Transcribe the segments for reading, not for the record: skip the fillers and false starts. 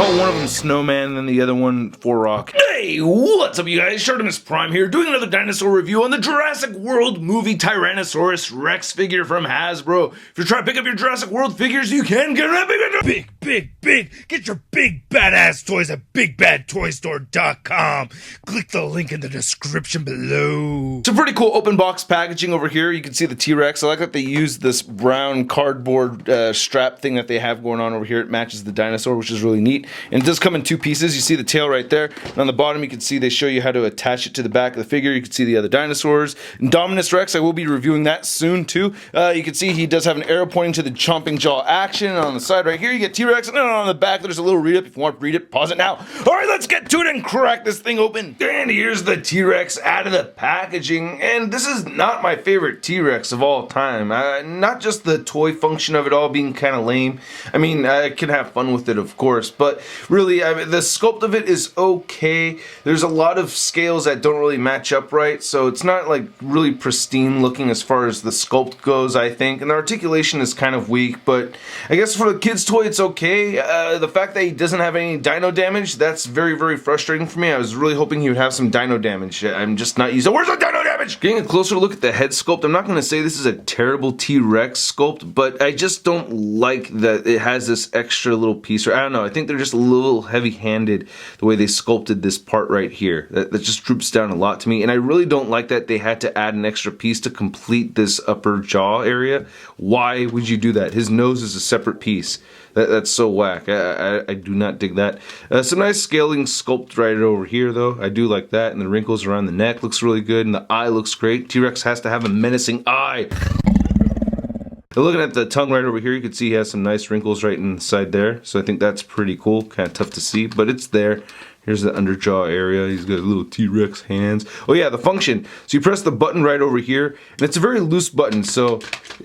call one of them Snowman and then the other one Rock. Hey, what's up you guys? ShartimusPrime here, doing another dinosaur review on the Jurassic World movie Tyrannosaurus Rex figure from Hasbro. If you're trying to pick up your Jurassic World figures, you can get them big. Get your big badass toys at BigBadToyStore.com. Click the link in the description below. Some pretty cool open box packaging over here. You can see the T-Rex. I like that they use this brown cardboard strap thing that they have going on over here. It matches the dinosaur, which is really neat. And it does come in two pieces. You see the tail right there. And on the bottom, you can see they show you how to attach it to the back of the figure. You can see the other dinosaurs. Indominus Rex, I will be reviewing that soon too. You can see he does have an arrow pointing to the chomping jaw action. And on the side right here, you get T-Rex. And then on the back, there's a little read-up. If you want to read it, pause it now. All right, let's get to it and crack this thing open. And here's the T-Rex out of the packaging. And this is not my favorite T-Rex of all time. Not just the toy function of it all being kind of lame. I mean, I can have fun with it, of course. But really, the sculpt of it is okay. There's a lot of scales that don't really match up right. So it's not like really pristine looking as far as the sculpt goes, I think. And the articulation is kind of weak. But I guess for the kid's toy, it's okay. The fact that he doesn't have any dino damage, that's very, very frustrating for me. I was really hoping he would have some dino damage. I'm just not used to. Where's the dino damage? Getting a closer look at the head sculpt, I'm not going to say this is a terrible T-Rex sculpt, but I just don't like that it has this extra little piece. Or I don't know, I think they're just a little heavy-handed the way they sculpted this part right here. That just droops down a lot to me, and I really don't like that they had to add an extra piece to complete this upper jaw area. Why would you do that? His nose is a separate piece. That's so whack. I do not dig that. Some nice scaling sculpt right over here though. I do like that, and the wrinkles around the neck looks really good, and the eye looks great. T-Rex has to have a menacing eye. Looking at the tongue right over here, you can see he has some nice wrinkles right inside there. So I think that's pretty cool. Kind of tough to see, but it's there. Here's the underjaw area. He's got little T-Rex hands. Oh yeah, the function. So you press the button right over here, and it's a very loose button. So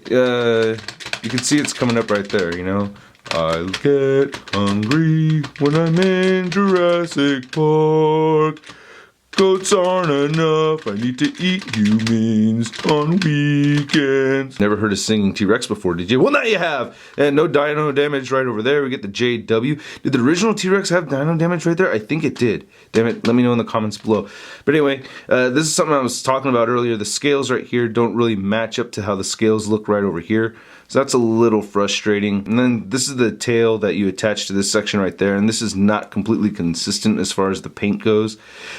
you can see it's coming up right there, you know. I'll get hungry when I'm in Jurassic Park. Goats aren't enough, I need to eat humans on weekends. Never heard a singing T-Rex before, did you? Well, now you have! And no dino damage right over there. We get the JW. Did the original T-Rex have dino damage right there? I think it did. Damn it, let me know in the comments below. But anyway, this is something I was talking about earlier. The scales right here don't really match up to how the scales look right over here. So that's a little frustrating. And then this is the tail that you attach to this section right there, and this is not completely consistent as far as the paint goes.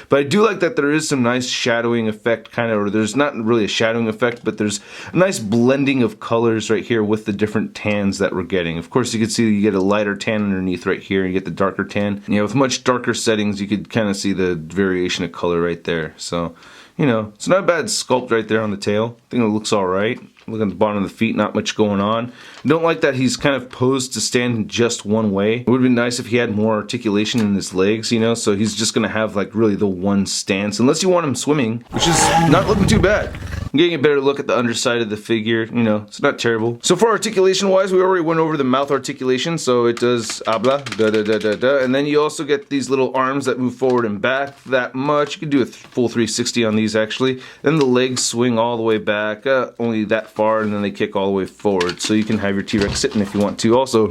But I do like that there is some nice shadowing effect, kind of, or there's not really a shadowing effect, but there's a nice blending of colors right here with the different tans that we're getting. Of course, you can see you get a lighter tan underneath right here, and you get the darker tan. You know, with much darker settings, you could kind of see the variation of color right there. So, you know, it's not a bad sculpt right there on the tail. I think it looks all right. Look at the bottom of the feet, not much going on. I don't like that he's kind of posed to stand just one way. It would have been nice if he had more articulation in his legs, you know, so he's just going to have like really the one stance, unless you want him swimming, which is not looking too bad. I'm getting a better look at the underside of the figure, you know, it's not terrible. So for articulation wise, we already went over the mouth articulation, so it does habla, da da da da da, and then you also get these little arms that move forward and back that much. You can do a full 360 on these actually. Then the legs swing all the way back, only that far, and then they kick all the way forward. So you can have your T-Rex sitting if you want to also.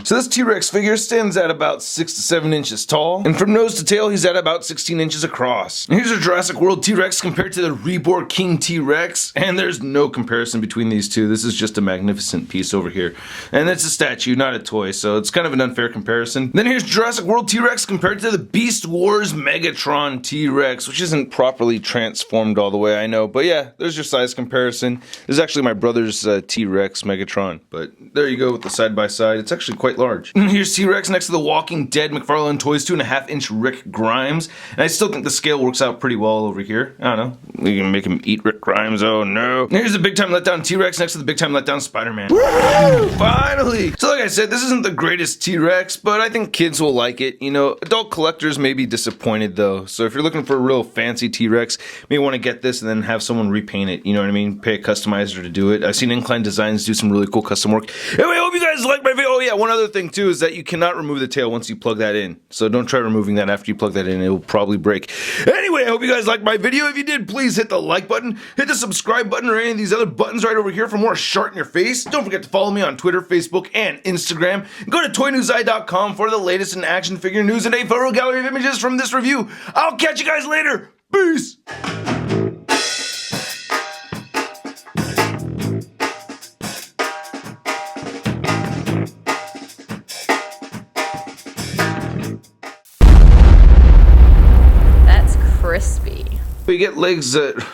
So this T-Rex figure stands at about 6 to 7 inches tall, and from nose to tail he's at about 16 inches across. And here's a Jurassic World T-Rex compared to the Reborn King T-Rex, and there's no comparison between these two. This is just a magnificent piece over here. And it's a statue, not a toy, so it's kind of an unfair comparison. Then here's Jurassic World T-Rex compared to the Beast Wars Megatron T-Rex, which isn't properly transformed all the way, I know, but yeah, there's your size comparison. This is actually my brother's T-Rex Megatron, but there you go with the side-by-side. It's actually quite large. And here's T-Rex next to the Walking Dead McFarlane Toys 2.5-inch Rick Grimes, and I still think the scale works out pretty well over here. I don't know, we can make him eat Rick Grimes, oh no. And here's the Big Time Letdown T-Rex next to the Big Time Letdown Spider-Man. Woo! Finally! So like I said, this isn't the greatest T-Rex, but I think kids will like it. You know, adult collectors may be disappointed though, so if you're looking for a real fancy T-Rex, you may want to get this and then have someone repaint it, you know what I mean? Pay a customizer to do it. I've seen Incline Designs do some really cool custom work. Anyway, I hope you guys like my video. Oh yeah, one other thing too is that you cannot remove the tail once you plug that in. So don't try removing that after you plug that in. It will probably break. Anyway, I hope you guys liked my video. If you did, please hit the like button, hit the subscribe button or any of these other buttons right over here for more Shart in your face. Don't forget to follow me on Twitter, Facebook, and Instagram. And go to toynewseye.com for the latest in action figure news and a photo gallery of images from this review. I'll catch you guys later. Peace! That's crispy. We get legs that...